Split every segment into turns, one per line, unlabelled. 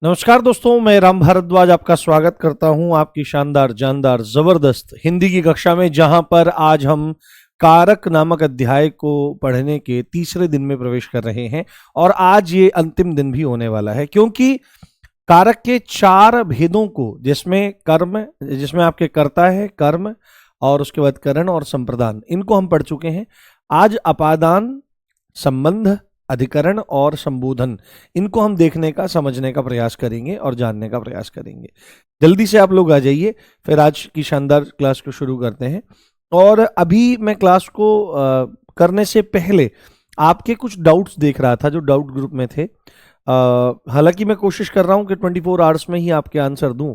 नमस्कार दोस्तों, मैं राम भारद्वाज आपका स्वागत करता हूं आपकी शानदार जानदार जबरदस्त हिंदी की कक्षा में, जहां पर आज हम कारक नामक अध्याय को पढ़ने के तीसरे दिन में प्रवेश कर रहे हैं। और आज ये अंतिम दिन भी होने वाला है, क्योंकि कारक के चार भेदों को, जिसमें आपके कर्ता है, कर्म, और उसके बाद करण और संप्रदान, इनको हम पढ़ चुके हैं। आज अपादान, संबंध, अधिकरण और संबोधन, इनको हम देखने का, समझने का प्रयास करेंगे और जानने का प्रयास करेंगे। जल्दी से आप लोग आ जाइए, फिर आज की शानदार क्लास को शुरू करते हैं। और अभी मैं क्लास को करने से पहले आपके कुछ डाउट्स देख रहा था जो डाउट ग्रुप में थे। हालांकि मैं कोशिश कर रहा हूं कि 24 आवर्स में ही आपके आंसर दूं,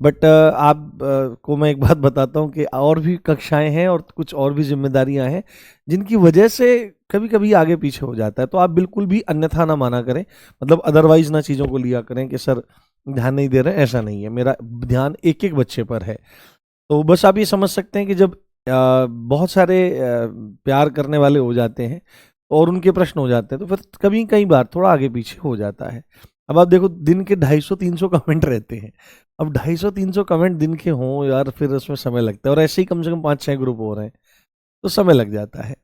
बट आप को मैं एक बात बताता हूं कि और भी कक्षाएं हैं और कुछ और भी जिम्मेदारियां हैं, जिनकी वजह से कभी कभी आगे पीछे हो जाता है। तो आप बिल्कुल भी अन्यथा ना माना करें, मतलब अदरवाइज ना चीज़ों को लिया करें कि सर ध्यान नहीं दे रहे हैं। ऐसा नहीं है, मेरा ध्यान एक एक बच्चे पर है। तो बस आप ये समझ सकते हैं कि जब बहुत सारे प्यार करने वाले हो जाते हैं और उनके प्रश्न हो जाते हैं, तो फिर कभी कई बार थोड़ा आगे पीछे हो जाता है। अब आप देखो, दिन के 250-300 कमेंट रहते हैं। अब 250-300 कमेंट दिन के हों यार, फिर उसमें समय लगता है, और ऐसे ही कम से कम 5-6 ग्रुप हो रहे हैं, तो समय लग जाता है।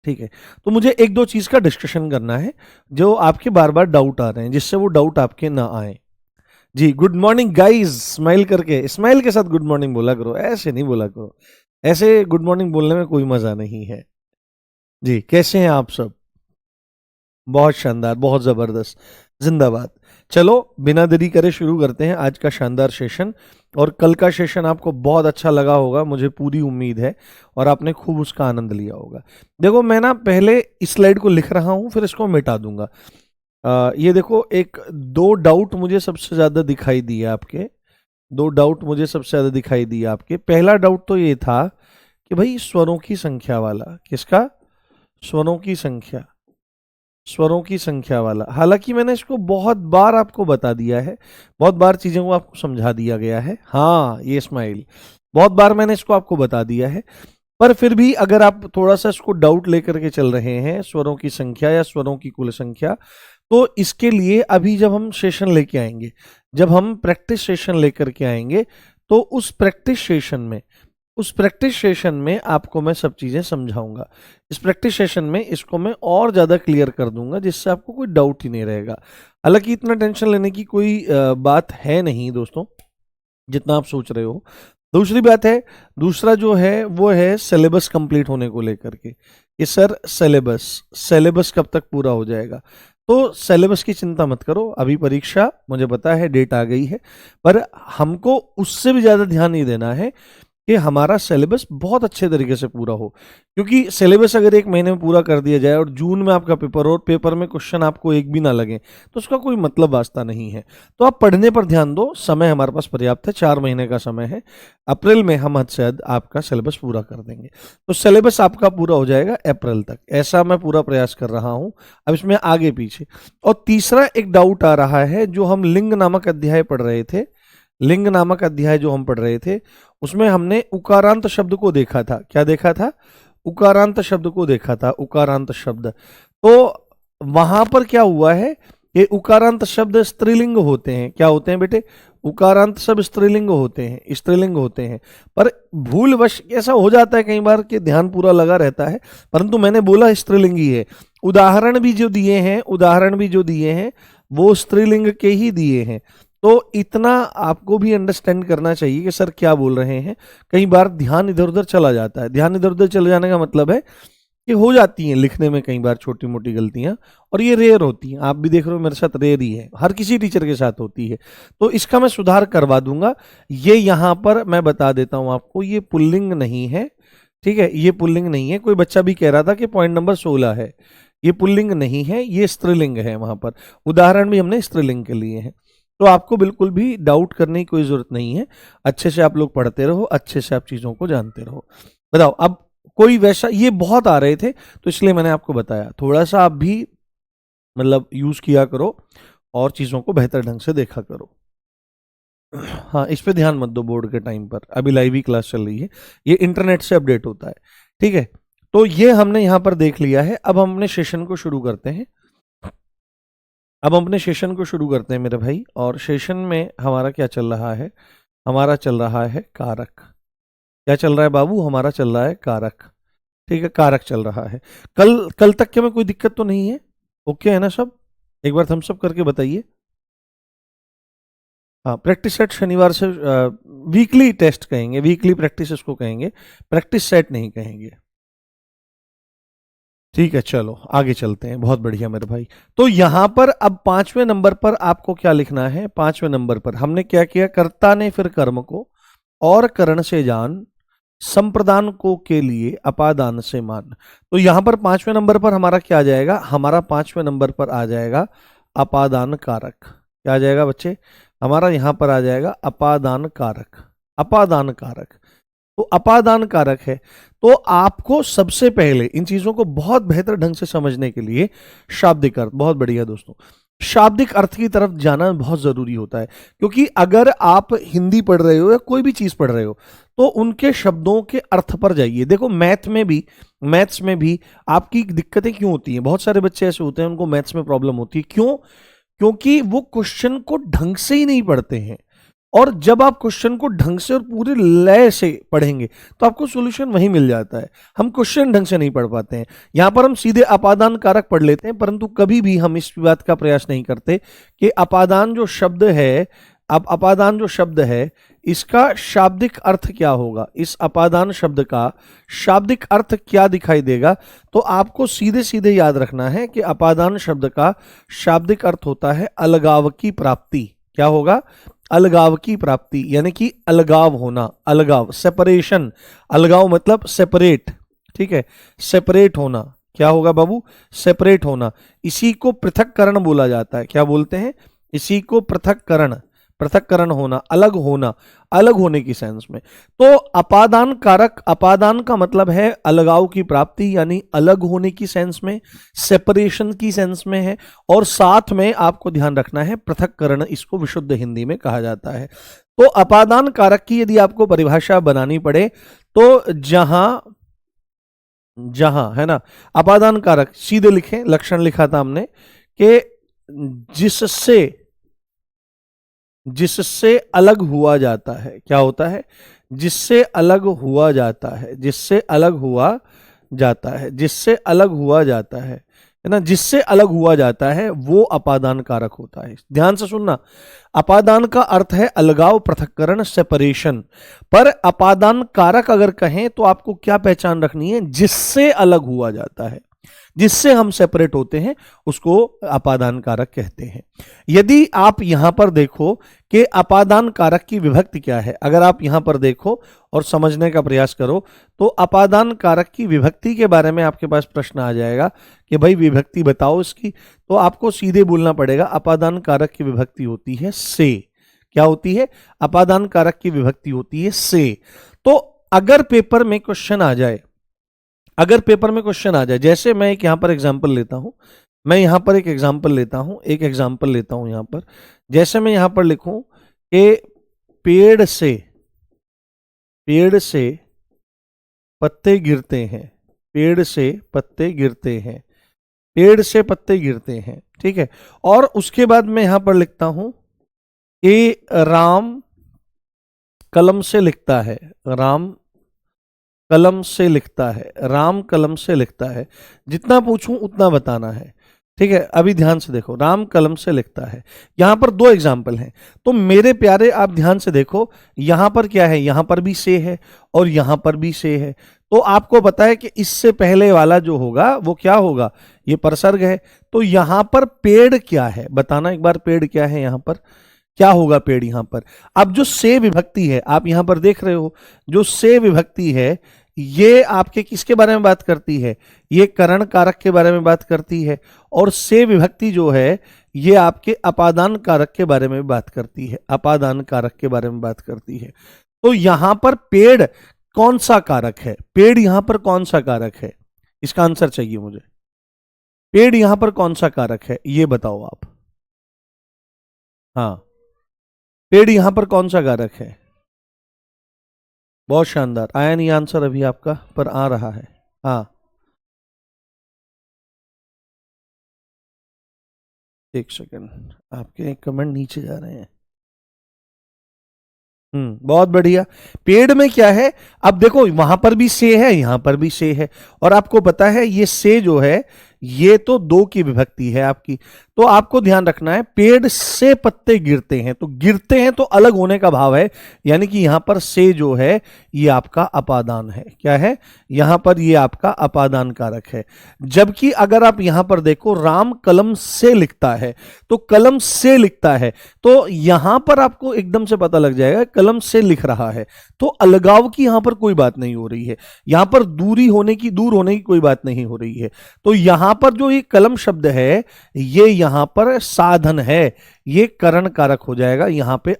ठीक है, तो मुझे एक दो चीज़ का डिस्कशन करना है जो आपके बार बार डाउट आ रहे हैं, जिससे वो डाउट आपके ना आए। जी, गुड मॉर्निंग गाइज, स्माइल करके, स्माइल के साथ गुड मॉर्निंग बोला करो, ऐसे नहीं बोला करो। ऐसे गुड मॉर्निंग बोलने में कोई मजा नहीं है। जी, कैसे हैं आप सब? बहुत शानदार, बहुत जबरदस्त, जिंदाबाद। चलो बिना देरी करे शुरू करते हैं आज का शानदार सेशन। और कल का सेशन आपको बहुत अच्छा लगा होगा, मुझे पूरी उम्मीद है, और आपने खूब उसका आनंद लिया होगा। देखो, मैं ना पहले इस स्लाइड को लिख रहा हूं, फिर इसको मिटा दूंगा। ये देखो, एक दो डाउट मुझे सबसे ज्यादा दिखाई दिए आपके। दो डाउट मुझे सबसे ज्यादा दिखाई दिए आपके। पहला डाउट तो ये था कि भाई स्वरों की संख्या वाला, किसका? स्वरों की संख्या, स्वरों की संख्या वाला। हालांकि मैंने इसको बहुत बार आपको बता दिया है, बहुत बार चीज़ों को आपको समझा दिया गया है। हाँ, ये स्माइल, बहुत बार मैंने इसको आपको बता दिया है। पर फिर भी अगर आप थोड़ा सा इसको डाउट लेकर के चल रहे हैं, स्वरों की संख्या या स्वरों की कुल संख्या, तो इसके लिए अभी जब हम सेशन लेके आएंगे, जब हम प्रैक्टिस सेशन लेकर के आएंगे, तो उस प्रैक्टिस सेशन में आपको मैं सब चीज़ें समझाऊंगा। इस प्रैक्टिस सेशन में इसको मैं और ज़्यादा क्लियर कर दूंगा, जिससे आपको कोई डाउट ही नहीं रहेगा। हालांकि इतना टेंशन लेने की कोई बात है नहीं दोस्तों, जितना आप सोच रहे हो। दूसरी बात है, दूसरा जो है वो है सिलेबस कंप्लीट होने को लेकर के, कि सर सिलेबस कब तक पूरा हो जाएगा। तो सिलेबस की चिंता मत करो, अभी परीक्षा, मुझे पता है डेट आ गई है, पर हमको उससे भी ज़्यादा ध्यान नहीं देना है कि हमारा सिलेबस बहुत अच्छे तरीके से पूरा हो। क्योंकि सिलेबस अगर एक महीने में पूरा कर दिया जाए और जून में आपका पेपर हो और पेपर में क्वेश्चन आपको एक भी ना लगे, तो उसका कोई मतलब वास्ता नहीं है। तो आप पढ़ने पर ध्यान दो, समय हमारे पास पर्याप्त है, 4 महीने का समय है। अप्रैल में हम हद से हद आपका सिलेबस पूरा कर देंगे। तो सिलेबस आपका पूरा हो जाएगा अप्रैल तक, ऐसा मैं पूरा प्रयास कर रहा हूँ। अब इसमें आगे पीछे। और तीसरा एक डाउट आ रहा है, जो हम लिंग नामक अध्याय पढ़ रहे थे, लिंग नामक अध्याय जो हम पढ़ रहे थे, उसमें हमने उकारांत शब्द को देखा था। क्या देखा था? उकारांत शब्द को देखा था, उकारांत शब्द। तो वहां पर क्या हुआ है कि उकारांत शब्द स्त्रीलिंग होते हैं। क्या होते हैं बेटे? उकारांत शब्द स्त्रीलिंग होते हैं, स्त्रीलिंग होते हैं। पर भूलवश ऐसा हो जाता है कई बार कि ध्यान पूरा लगा रहता है, परंतु मैंने बोला स्त्रीलिंग ही है। उदाहरण भी जो दिए हैं वो स्त्रीलिंग के ही दिए हैं। तो इतना आपको भी अंडरस्टैंड करना चाहिए कि सर क्या बोल रहे हैं। कई बार ध्यान इधर उधर चला जाता है। ध्यान इधर उधर चले जाने का मतलब है कि हो जाती हैं लिखने में कई बार छोटी मोटी गलतियां, और ये रेयर होती हैं। आप भी देख रहे हो, मेरे साथ रेयर ही है, हर किसी टीचर के साथ होती है। तो इसका मैं सुधार करवा दूंगा। ये यहाँ पर मैं बता देता हूँ आपको, ये पुल्लिंग नहीं है। ठीक है, ये पुल्लिंग नहीं है। कोई बच्चा भी कह रहा था कि पॉइंट नंबर 16 है, ये पुल्लिंग नहीं है, ये स्त्रीलिंग है। वहां पर उदाहरण भी हमने स्त्रीलिंग के लिए हैं। तो आपको बिल्कुल भी डाउट करने की कोई जरूरत नहीं है। अच्छे से आप लोग पढ़ते रहो, अच्छे से आप चीजों को जानते रहो। बताओ, अब कोई वैसा, ये बहुत आ रहे थे तो इसलिए मैंने आपको बताया, थोड़ा सा आप भी मतलब यूज किया करो और चीजों को बेहतर ढंग से देखा करो। हाँ, इस पे ध्यान मत दो बोर्ड के टाइम पर, अभी लाइव ही क्लास चल रही है, ये इंटरनेट से अपडेट होता है। ठीक है, तो ये हमने यहां पर देख लिया है। अब हम अपने सेशन को शुरू करते हैं। अब हम अपने सेशन को शुरू करते हैं मेरे भाई, और सेशन में हमारा क्या चल रहा है? हमारा चल रहा है कारक। क्या चल रहा है बाबू? हमारा चल रहा है कारक। ठीक है, कारक चल रहा है। कल कल तक के में कोई दिक्कत तो नहीं है? ओके है ना सब? एक बार थम्स अप करके बताइए। हाँ, प्रैक्टिस सेट शनिवार से वीकली टेस्ट कहेंगे, वीकली प्रैक्टिस इसको कहेंगे, प्रैक्टिस सेट नहीं कहेंगे। ठीक है, चलो आगे चलते हैं। बहुत बढ़िया मेरे भाई। तो यहां पर अब 5वें नंबर पर आपको क्या लिखना है? 5वें नंबर पर हमने क्या किया? कर्ता ने फिर कर्म को और करण से जान, संप्रदान को के लिए अपादान से मान। तो यहां पर 5वें नंबर पर हमारा क्या आ जाएगा? हमारा 5वें नंबर पर आ जाएगा अपादान कारक। क्या आ जाएगा बच्चे? हमारा यहां पर आ जाएगा अपादान कारक। अपादान कारक, तो अपादान कारक है। तो आपको सबसे पहले इन चीजों को बहुत बेहतर ढंग से समझने के लिए शाब्दिक अर्थ, बहुत बढ़िया दोस्तों, शाब्दिक अर्थ की तरफ जाना बहुत जरूरी होता है। क्योंकि अगर आप हिंदी पढ़ रहे हो या कोई भी चीज पढ़ रहे हो तो उनके शब्दों के अर्थ पर जाइए। देखो मैथ्स में भी आपकी दिक्कतें क्यों होती हैं? बहुत सारे बच्चे ऐसे होते हैं उनको मैथ्स में प्रॉब्लम होती है। क्यों? क्योंकि वो क्वेश्चन को ढंग से ही नहीं पढ़ते हैं। और जब आप क्वेश्चन को ढंग से और पूरे लय से पढ़ेंगे तो आपको सॉल्यूशन वहीं मिल जाता है। हम क्वेश्चन ढंग से नहीं पढ़ पाते हैं। यहां पर हम सीधे अपादान कारक पढ़ लेते हैं, परंतु कभी भी हम इस बात का प्रयास नहीं करते कि अपादान जो शब्द है, अब अपादान जो शब्द है इसका शाब्दिक अर्थ क्या होगा, इस अपादान शब्द का शाब्दिक अर्थ क्या दिखाई देगा। तो आपको सीधे सीधे याद रखना है कि अपादान शब्द का शाब्दिक अर्थ होता है अलगाव की प्राप्ति। क्या होगा? अलगाव की प्राप्ति, यानी कि अलगाव होना, अलगाव, सेपरेशन। अलगाव मतलब सेपरेट, ठीक है, सेपरेट होना। क्या होगा बाबू? सेपरेट होना। इसी को पृथक्करण बोला जाता है। क्या बोलते हैं? इसी को पृथक्करण, पृथक्करण होना, अलग होना, अलग होने की सेंस में। तो अपादान कारक, अपादान का मतलब है अलगाव की प्राप्ति, यानी अलग होने की सेंस में, सेपरेशन की सेंस में है। और साथ में आपको ध्यान रखना है पृथक्करण, इसको विशुद्ध हिंदी में कहा जाता है। तो अपादान कारक की यदि आपको परिभाषा बनानी पड़े तो जहां है ना, अपादान कारक सीधे लिखें, लक्षण लिखा था हमने कि जिससे जिससे अलग हुआ जाता है। क्या होता है? जिससे अलग हुआ जाता है, जिससे अलग हुआ जाता है, जिससे अलग हुआ जाता है ना, जिससे अलग हुआ जाता है वो अपादान कारक होता है। ध्यान से सुनना, अपादान का अर्थ है अलगाव, पृथक्करण, सेपरेशन। पर अपादान कारक अगर कहें तो आपको क्या पहचान रखनी है? जिससे अलग हुआ जाता है, जिससे हम सेपरेट होते हैं उसको अपादान कारक कहते हैं। यदि आप यहां पर देखो कि अपादान कारक की विभक्ति क्या है, अगर आप यहां पर देखो और समझने का प्रयास करो तो अपादान कारक की विभक्ति के बारे में आपके पास प्रश्न आ जाएगा कि भाई विभक्ति बताओ इसकी। तो आपको सीधे बोलना पड़ेगा अपादान कारक की विभक्ति होती है से। क्या होती है? अपादान कारक की विभक्ति होती है से। तो अगर पेपर में क्वेश्चन आ जाए, अगर पेपर में क्वेश्चन आ जाए, जैसे मैं एक यहां पर एग्जांपल लेता हूं, मैं यहां पर एक एग्जांपल लेता हूं, एक एग्जांपल लेता हूं यहां पर। जैसे मैं यहां पर लिखूं कि पेड़ से पत्ते गिरते हैं, पेड़ से पत्ते गिरते हैं, पेड़ से पत्ते गिरते हैं, ठीक है। और उसके बाद मैं यहां पर लिखता हूं कि राम कलम से लिखता है, राम कलम से लिखता है, राम कलम से लिखता है। जितना पूछूं उतना बताना है, ठीक है। अभी ध्यान से देखो, राम कलम से लिखता है। यहां पर दो एग्जाम्पल हैं, तो मेरे प्यारे आप ध्यान से देखो, यहां पर क्या है? यहां पर भी से है और यहां पर भी से है। तो आपको पता है कि इससे पहले वाला जो होगा वो क्या होगा? ये परसर्ग है। तो यहां पर पेड़ क्या है? बताना एक बार, पेड़ क्या है यहां पर? क्या होगा पेड़ यहां पर? अब जो से विभक्ति है आप यहां पर देख रहे हो, जो से विभक्ति है ये आपके किसके बारे में बात करती है? ये करण कारक के बारे में बात करती है। और से विभक्ति जो है ये आपके अपादान कारक के बारे में बात करती है, अपादान कारक के बारे में बात करती है। तो यहां पर पेड़ कौन सा कारक है? पेड़ यहां पर कौन सा कारक है? इसका आंसर चाहिए मुझे। पेड़ यहां पर कौन सा कारक है ये बताओ आप। हाँ, पेड़ यहां पर कौन सा कारक है? बहुत शानदार, आया नहीं आंसर अभी आपका, पर आ रहा है। हाँ, एक सेकंड, आपके कमेंट नीचे जा रहे हैं। बहुत बढ़िया। पेड़ में क्या है, अब देखो वहां पर भी से है, यहां पर भी से है, और आपको पता है ये से जो है ये तो दो की विभक्ति है आपकी। तो आपको ध्यान रखना है, पेड़ से पत्ते गिरते हैं, तो गिरते हैं तो अलग होने का भाव है, यानी कि यहां पर से जो है ये आपका अपादान है। क्या है, यहां पर ये आपका अपादान कारक है। जबकि अगर आप यहां पर देखो, राम कलम से लिखता है, तो कलम से लिखता है, तो यहां पर आपको एकदम से पता लग जाएगा कलम से लिख रहा है, तो अलगाव की यहां पर कोई बात नहीं हो रही है, यहां पर दूर होने की कोई बात नहीं हो रही है। तो यहां पर जो ये कलम शब्द है ये यहां पर साधन है, ये करण कारक हो जाएगा, यहां पे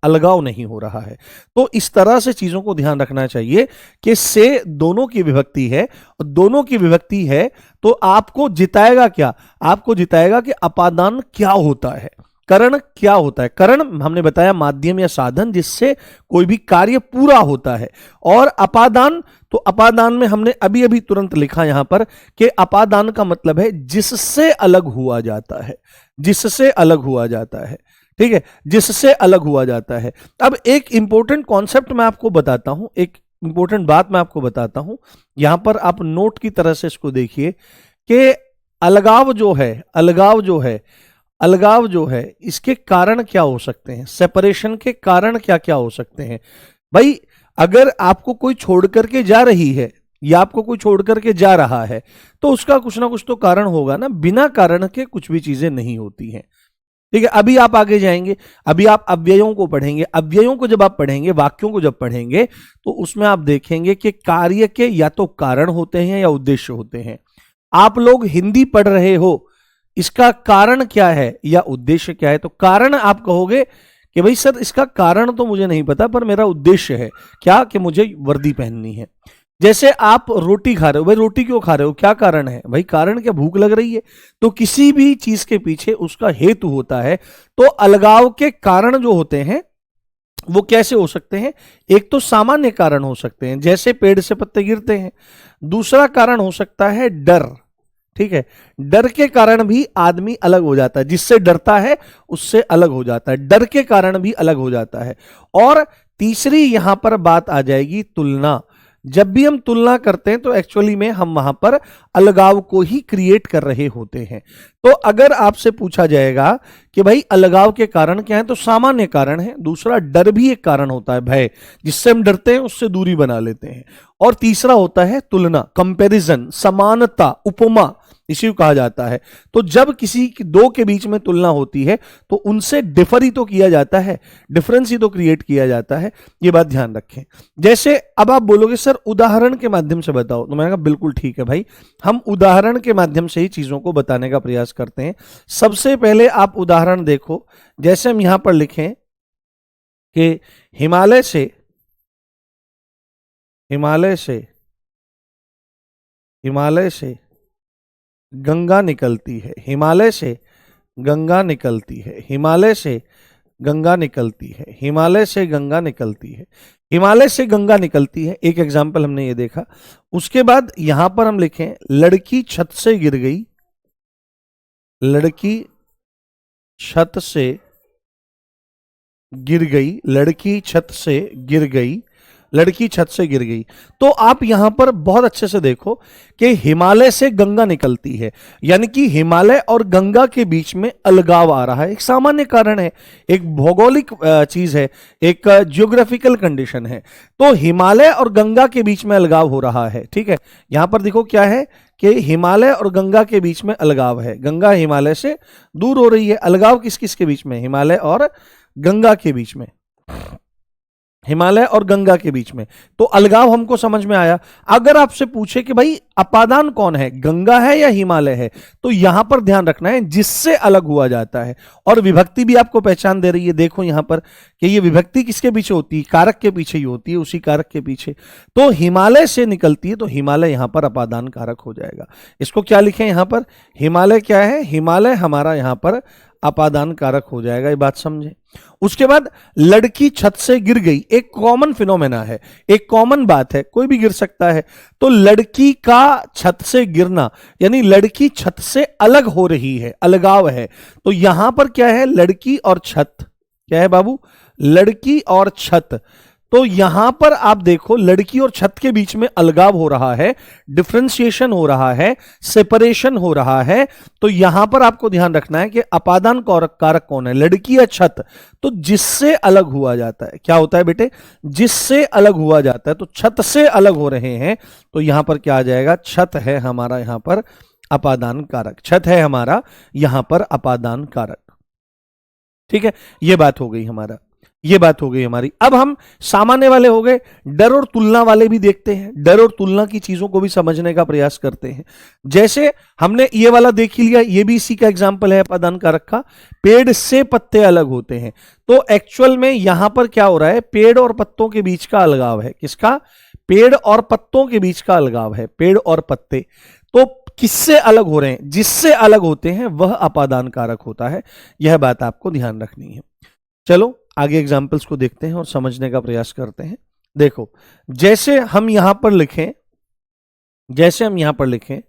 अलगाव नहीं हो रहा है। तो इस तरह से चीजों को ध्यान रखना चाहिए कि से दोनों की विभक्ति है, और दोनों की विभक्ति है तो आपको जिताएगा क्या, आपको जिताएगा कि अपादान क्या होता है, करण क्या होता है। करण हमने बताया माध्यम या साधन जिससे कोई भी कार्य पूरा होता है, और अपादान, तो अपादान में हमने अभी अभी तुरंत लिखा यहां पर कि अपादान का मतलब है जिससे अलग हुआ जाता है, जिससे अलग हुआ जाता है, ठीक है, जिससे अलग हुआ जाता है। अब एक इंपॉर्टेंट कॉन्सेप्ट मैं आपको बताता हूं, एक इंपॉर्टेंट बात मैं आपको बताता हूं, यहां पर आप नोट की तरह से इसको देखिए कि अलगाव जो है, अलगाव जो है इसके कारण क्या हो सकते हैं, सेपरेशन के कारण क्या क्या हो सकते हैं। भाई अगर आपको कोई छोड़ करके जा रही है या आपको कोई छोड़ करके जा रहा है तो उसका कुछ ना कुछ तो कारण होगा ना, बिना कारण के कुछ भी चीजें नहीं होती हैं, ठीक है। अभी आप आगे जाएंगे, अभी आप अव्ययों को पढ़ेंगे, अव्ययों को जब आप पढ़ेंगे, वाक्यों को जब पढ़ेंगे तो उसमें आप देखेंगे कि कार्य के या तो कारण होते हैं या उद्देश्य होते हैं। आप लोग हिंदी पढ़ रहे हो, इसका कारण क्या है या उद्देश्य क्या है, तो कारण आप कहोगे कि भाई सर इसका कारण तो मुझे नहीं पता पर मेरा उद्देश्य है क्या, कि मुझे वर्दी पहननी है। जैसे आप रोटी खा रहे हो, भाई रोटी क्यों खा रहे हो, क्या कारण है, भाई कारण क्या, भूख लग रही है। तो किसी भी चीज के पीछे उसका हेतु होता है। तो अलगाव के कारण जो होते हैं वो कैसे हो सकते हैं, एक तो सामान्य कारण हो सकते हैं जैसे पेड़ से पत्ते गिरते हैं, दूसरा कारण हो सकता है डर, ठीक है, डर के कारण भी आदमी अलग हो जाता है, जिससे डरता है उससे अलग हो जाता है, डर के कारण भी अलग हो जाता है। और तीसरी यहां पर बात आ जाएगी तुलना। जब भी हम तुलना करते हैं तो एक्चुअली में हम वहां पर अलगाव को ही क्रिएट कर रहे होते हैं। तो अगर आपसे पूछा जाएगा कि भाई अलगाव के कारण क्या है, तो सामान्य कारण है, दूसरा डर भी एक कारण होता है, भय, जिससे हम डरते हैं उससे दूरी बना लेते हैं, और तीसरा होता है तुलना, कंपैरिजन, समानता, उपमा, इसी को कहा जाता है। तो जब किसी दो के बीच में तुलना होती है तो उनसे डिफर ही तो किया जाता है, डिफरेंस ही तो क्रिएट किया जाता है, ये बात ध्यान रखें। जैसे अब आप बोलोगे सर उदाहरण के माध्यम से बताओ, तो मैंने कहा बिल्कुल ठीक है भाई, हम उदाहरण के माध्यम से ही चीजों को बताने का प्रयास करते हैं। सबसे पहले आप उदाहरण देखो, जैसे हम यहां पर लिखें कि हिमालय से गंगा निकलती है, हिमालय से गंगा निकलती है, हिमालय से गंगा निकलती है, हिमालय से गंगा निकलती है, हिमालय से गंगा निकलती है। एक एग्जाम्पल हमने ये देखा। उसके बाद यहां पर हम लिखें लड़की छत से गिर गई, लड़की छत से गिर गई, लड़की छत से गिर गई, लड़की छत से गिर गई। तो आप यहां पर बहुत अच्छे से देखो कि हिमालय से गंगा निकलती है, यानी कि हिमालय और गंगा के बीच में अलगाव आ रहा है, एक सामान्य कारण है, एक भौगोलिक चीज है, एक ज्योग्राफिकल कंडीशन है। तो हिमालय और गंगा के बीच में अलगाव हो रहा है, ठीक है। यहां पर देखो क्या है कि हिमालय और गंगा के बीच में अलगाव है, गंगा हिमालय से दूर हो रही है, अलगाव किस किस के बीच में, हिमालय और गंगा के बीच में, हिमालय और गंगा के बीच में। तो अलगाव हमको समझ में आया। अगर आपसे पूछे कि भाई अपादान कौन है, गंगा है या हिमालय है, तो यहां पर ध्यान रखना है जिससे अलग हुआ जाता है, और विभक्ति भी आपको पहचान दे रही है। देखो यहां पर कि ये विभक्ति किसके पीछे होती है, कारक के पीछे ही होती है, उसी कारक के पीछे। तो हिमालय से निकलती है, तो हिमालय यहां पर अपादान कारक हो जाएगा। इसको क्या लिखें यहां पर, हिमालय क्या है, हिमालय हमारा यहां पर अपादान कारक हो जाएगा, ये बात समझे। उसके बाद लड़की छत से गिर गई, एक कॉमन फिनोमेना है, एक कॉमन बात है, कोई भी गिर सकता है। तो लड़की का छत से गिरना यानी लड़की छत से अलग हो रही है, अलगाव है। तो यहां पर क्या है, लड़की और छत, क्या है बाबू, लड़की और छत। तो यहां पर आप देखो लड़की और छत के बीच में अलगाव हो रहा है, डिफरेंशिएशन हो रहा है, सेपरेशन हो रहा है। तो यहां पर आपको ध्यान रखना है कि अपादान कारक कौन है, लड़की या छत। तो जिससे अलग हुआ जाता है, क्या होता है बेटे, जिससे अलग हुआ जाता है। तो छत से अलग हो रहे हैं, तो यहां पर क्या आ जाएगा, छत है हमारा यहां पर अपादान कारक, छत है हमारा यहां पर अपादान कारक। ठीक है, यह बात हो गई हमारा, ये बात हो गई हमारी। अब हम सामान्य वाले हो गए, डर और तुलना वाले भी देखते हैं, डर और तुलना की चीजों को भी समझने का प्रयास करते हैं। जैसे हमने ये वाला देख ही लिया, ये भी इसी का एग्जाम्पल है अपादान कारक का, पेड़ से पत्ते अलग होते हैं। तो एक्चुअल में यहां पर क्या हो रहा है, पेड़ और पत्तों के बीच का अलगाव है, किसका, पेड़ और पत्तों के बीच का अलगाव है, पेड़ और पत्ते। तो किससे अलग हो रहे हैं, जिससे अलग होते हैं वह अपादान कारक होता है, यह बात आपको ध्यान रखनी है। चलो आगे एग्जाम्पल्स को देखते हैं और समझने का प्रयास करते हैं। देखो जैसे हम यहां पर लिखें, जैसे हम यहां पर लिखें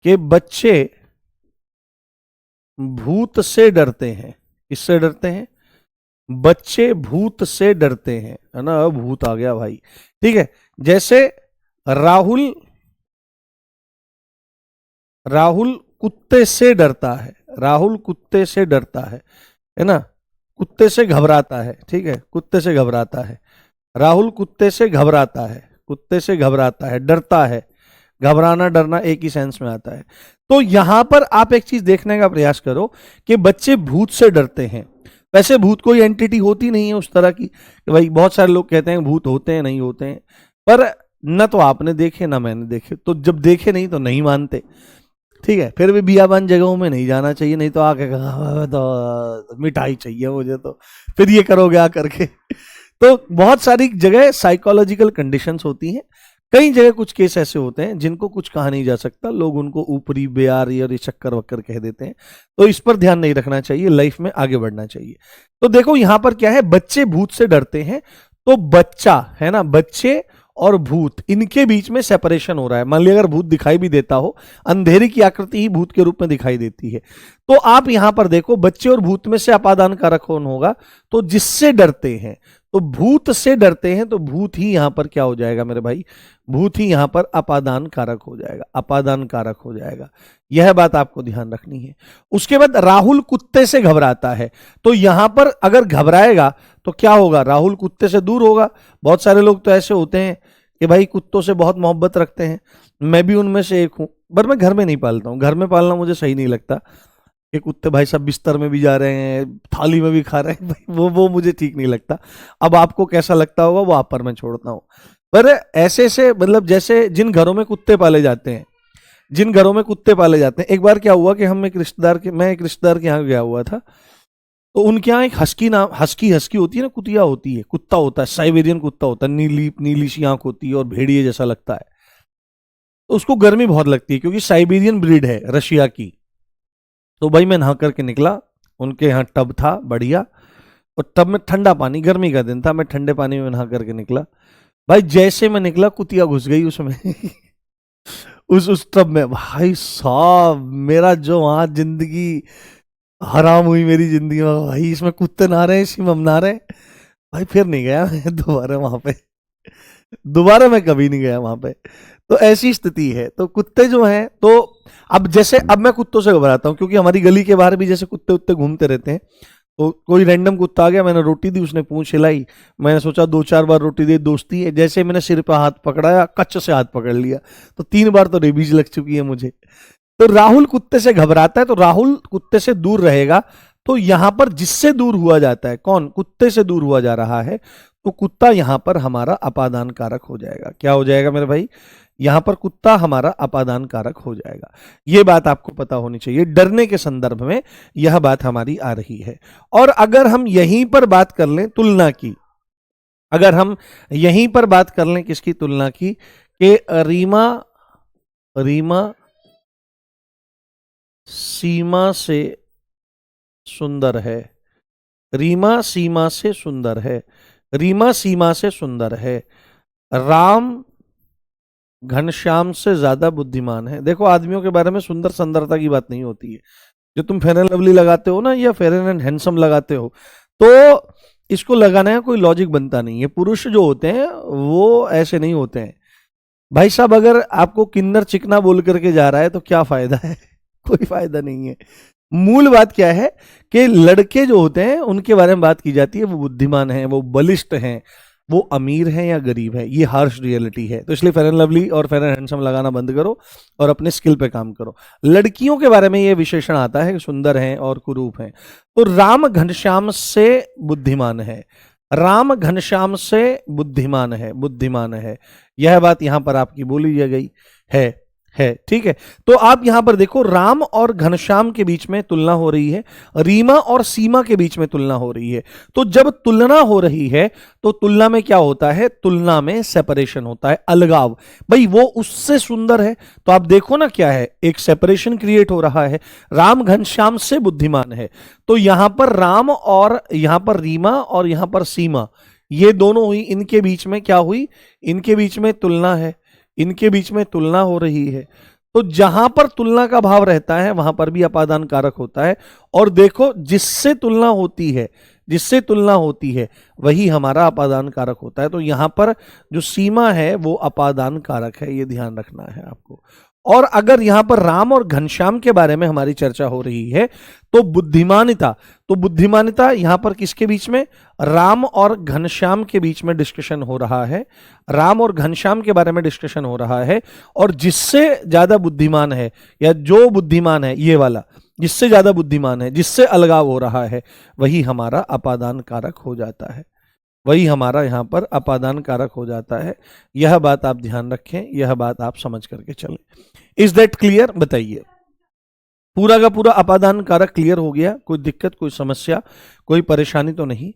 कि बच्चे भूत से डरते हैं, किससे डरते हैं, बच्चे भूत से डरते हैं, है ना, भूत आ गया भाई। ठीक है, जैसे राहुल कुत्ते से डरता है, राहुल कुत्ते से डरता है ना, कुत्ते से घबराता है, ठीक है, कुत्ते से घबराता है, राहुल कुत्ते से घबराता है, कुत्ते से घबराता है, डरता है, घबराना डरना एक ही सेंस में आता है। तो यहां पर आप एक चीज देखने का प्रयास करो कि बच्चे भूत से डरते हैं। वैसे भूत कोई एंटिटी होती नहीं है उस तरह की कि भाई, बहुत सारे लोग कहते हैं भूत होते हैं, नहीं होते हैं, पर न तो आपने देखे ना मैंने देखे, तो जब देखे नहीं तो नहीं मानते। ठीक है, फिर भी बियाबान जगहों में नहीं जाना चाहिए, नहीं तो आके तो मिठाई चाहिए मुझे, तो फिर ये करोगे आ करके। तो बहुत सारी जगह साइकोलॉजिकल कंडीशंस होती हैं, कई जगह कुछ केस ऐसे होते हैं जिनको कुछ कहा नहीं जा सकता, लोग उनको ऊपरी बेयार और ये चक्कर वक्कर कह देते हैं। तो इस पर ध्यान नहीं रखना चाहिए, लाइफ में आगे बढ़ना चाहिए। तो देखो यहां पर क्या है, बच्चे भूत से डरते हैं। तो बच्चा है ना, बच्चे और भूत, इनके बीच में सेपरेशन हो रहा है। मान लिया अगर भूत दिखाई भी देता हो, अंधेरे की आकृति ही भूत के रूप में दिखाई देती है। तो आप यहां पर देखो बच्चे और भूत में से अपादान कारक कौन होगा, तो जिससे डरते हैं, तो भूत से डरते हैं, तो भूत ही यहां पर क्या हो जाएगा मेरे भाई, भूत ही यहां पर अपादान कारक हो जाएगा, अपादान कारक हो जाएगा। यह बात आपको ध्यान रखनी है। उसके बाद राहुल कुत्ते से घबराता है, तो यहां पर अगर घबराएगा तो क्या होगा, राहुल कुत्ते से दूर होगा। बहुत सारे लोग तो ऐसे होते हैं कि भाई कुत्तों से बहुत मोहब्बत रखते हैं, मैं भी उनमें से एक हूं, पर मैं घर में नहीं पालता हूं, घर में पालना मुझे सही नहीं लगता कि कुत्ते भाई सब बिस्तर में भी जा रहे हैं, थाली में भी खा रहे हैं, भाई वो मुझे ठीक नहीं लगता। अब आपको कैसा लगता होगा वो आप पर मैं छोड़ता हूं। पर ऐसे से मतलब जैसे जिन घरों में कुत्ते पाले जाते हैं, जिन घरों में कुत्ते पाले जाते हैं, एक बार क्या हुआ कि हम एक रिश्तेदार के, मैं एक रिश्तेदार के यहाँ गया हुआ था, तो उनके यहाँ एक हस्की नाम, हस्की होती है ना, कुतिया होती है, कुत्ता होता है, साइबेरियन कुत्ता होता है, नीली सी आंख होती है और भेड़िए जैसा लगता है। तो उसको गर्मी बहुत लगती है क्योंकि साइबेरियन ब्रीड है रशिया की। तो भाई मैं नहा करके निकला, उनके यहाँ टब था बढ़िया, और टब में ठंडा पानी, गर्मी का दिन था, मैं ठंडे पानी में नहा करके निकला। भाई जैसे मैं निकला कुतिया घुस गई उसमें उस टब में। भाई साहब मेरा जो वहां जिंदगी हराम हुई, मेरी जिंदगी में, भाई इसमें कुत्ते नहा रहे हैं, इसी में हम नहा रहे हैं। भाई फिर नहीं गया मैं दोबारा वहां पे, दोबारा मैं कभी नहीं गया वहां पे। तो ऐसी स्थिति है। तो कुत्ते जो हैं, तो अब जैसे अब मैं कुत्तों से घबराता हूं क्योंकि हमारी गली के बाहर भी जैसे कुत्ते उत्ते घूमते रहते हैं। तो कोई रैंडम कुत्ता आ गया, मैंने रोटी दी, उसने पूंछ हिलाई, मैंने सोचा 2-4 बार रोटी दी, दोस्ती है, जैसे मैंने सिर पर हाथ पकड़ाया, कच्च से हाथ पकड़ लिया, तो 3 बार तो रेबीज लग चुकी है मुझे। तो राहुल कुत्ते से घबराता है, तो राहुल कुत्ते से दूर रहेगा। तो यहां पर जिससे दूर हुआ जाता है, कौन, कुत्ते से दूर हुआ जा रहा है, तो कुत्ता यहां पर हमारा अपादान कारक हो जाएगा। क्या हो जाएगा मेरे भाई, यहां पर कुत्ता हमारा अपादान कारक हो जाएगा। यह बात आपको पता होनी चाहिए, डरने के संदर्भ में यह बात हमारी आ रही है। और अगर हम यहीं पर बात कर लें तुलना की, अगर हम यहीं पर बात कर लें किसकी तुलना की, कि रीमा सीमा से सुंदर है। रीमा सीमा से सुंदर है। रीमा सीमा से सुंदर है। राम घनश्याम से ज्यादा बुद्धिमान है। देखो, आदमियों के बारे में सुंदर सुंदरता की बात नहीं होती है। जो तुम फेयर एंड लवली लगाते हो ना, या फेयर एंड हैंडसम लगाते हो, तो इसको लगाने का कोई लॉजिक बनता नहीं है। पुरुष जो होते हैं वो ऐसे नहीं होते हैं। भाई साहब, अगर आपको किन्नर चिकना बोल करके जा रहा है तो क्या फायदा है? कोई फायदा नहीं है। मूल बात क्या है कि लड़के जो होते हैं उनके बारे में बात की जाती है, वो बुद्धिमान हैं, वो बलिष्ठ हैं, वो अमीर हैं या गरीब हैं। ये हार्श रियलिटी है। तो इसलिए फेयर एंड लवली और फेयर एंड हैंडसम लगाना बंद करो और अपने स्किल पे काम करो। लड़कियों के बारे में ये विशेषण आता है कि सुंदर हैं और कुरूप हैं। तो राम घनश्याम से बुद्धिमान है। राम घनश्याम से बुद्धिमान है, बुद्धिमान है। यह बात यहां पर आपकी बोली गई है। ठीक है। तो आप यहां पर देखो, राम और घनश्याम के बीच में तुलना हो रही है, रीमा और सीमा के बीच में तुलना हो रही है। तो जब तुलना हो रही है तो तुलना में क्या होता है? तुलना में सेपरेशन होता है, अलगाव। भाई वो उससे सुंदर है, तो आप देखो ना क्या है, एक सेपरेशन क्रिएट हो रहा है। राम घनश्याम से बुद्धिमान है, तो यहां पर राम और यहां पर रीमा और यहां पर सीमा, ये दोनों हुई। इनके बीच में क्या हुई? इनके बीच में तुलना है, इनके बीच में तुलना हो रही है। तो जहां पर तुलना का भाव रहता है वहां पर भी अपादान कारक होता है। और देखो, जिससे तुलना होती है, जिससे तुलना होती है वही हमारा अपादान कारक होता है। तो यहां पर जो सीमा है वो अपादान कारक है, ये ध्यान रखना है आपको। और अगर यहां पर राम और घनश्याम के बारे में हमारी चर्चा हो रही है तो बुद्धिमानिता, तो बुद्धिमानिता यहां पर किसके बीच में? राम और घनश्याम के बीच में डिस्कशन हो रहा है। राम और घनश्याम के बारे में डिस्कशन हो रहा है। और जिससे ज्यादा बुद्धिमान है, या जो बुद्धिमान है, ये वाला जिससे ज्यादा बुद्धिमान है, जिससे अलगाव हो रहा है, वही हमारा अपादान कारक हो जाता है। वही हमारा यहां पर अपादान कारक हो जाता है। यह बात आप ध्यान रखें, यह बात आप समझ करके चलें। Is that clear? बताइए। पूरा का पूरा अपादान कारक क्लियर हो गया? कोई दिक्कत, कोई समस्या, कोई परेशानी तो नहीं?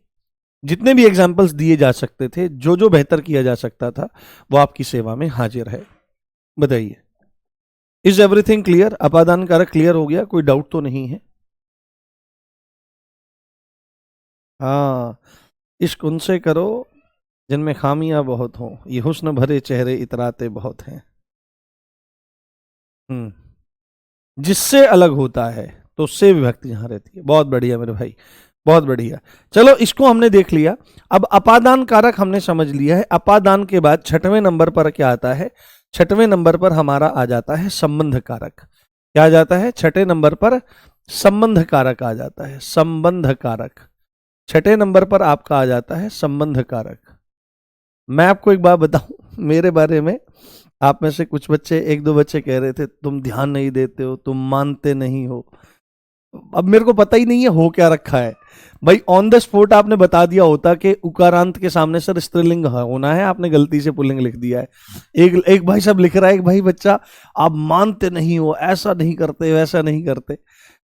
जितने भी एग्जाम्पल्स दिए जा सकते थे, जो जो बेहतर किया जा सकता था, वो आपकी सेवा में हाजिर है। बताइए, इज एवरीथिंग क्लियर? अपादान कारक क्लियर हो गया? कोई डाउट तो नहीं है? हाँ, इश्क उनसे करो जिनमें खामियां बहुत हों, ये हुस्न भरे चेहरे इतराते बहुत हैं। जिससे अलग होता है तो उससे विभक्ति यहां रहती है। बहुत बढ़िया मेरे भाई, बहुत बढ़िया। चलो, इसको हमने देख लिया। अब अपादान कारक हमने समझ लिया है। अपादान के बाद छठवें नंबर पर क्या आता है? छठवें नंबर पर हमारा आ जाता है संबंध कारक। क्या आ जाता है? छठे नंबर पर संबंध कारक आ जाता है। संबंध कारक छठे नंबर पर आपका आ जाता है, संबंध कारक। मैं आपको एक बात बताऊं मेरे बारे में। आप में से कुछ बच्चे, एक दो बच्चे कह रहे थे तुम ध्यान नहीं देते हो, तुम मानते नहीं हो। अब मेरे को पता ही नहीं है हो क्या रखा है। भाई ऑन द स्पॉट आपने बता दिया होता कि उकारांत के सामने सर स्त्रीलिंग होना है, आपने गलती से पुल्लिंग लिख दिया है। एक भाई सब लिख रहा है, एक भाई बच्चा आप मानते नहीं हो, ऐसा नहीं करते, वैसा नहीं करते।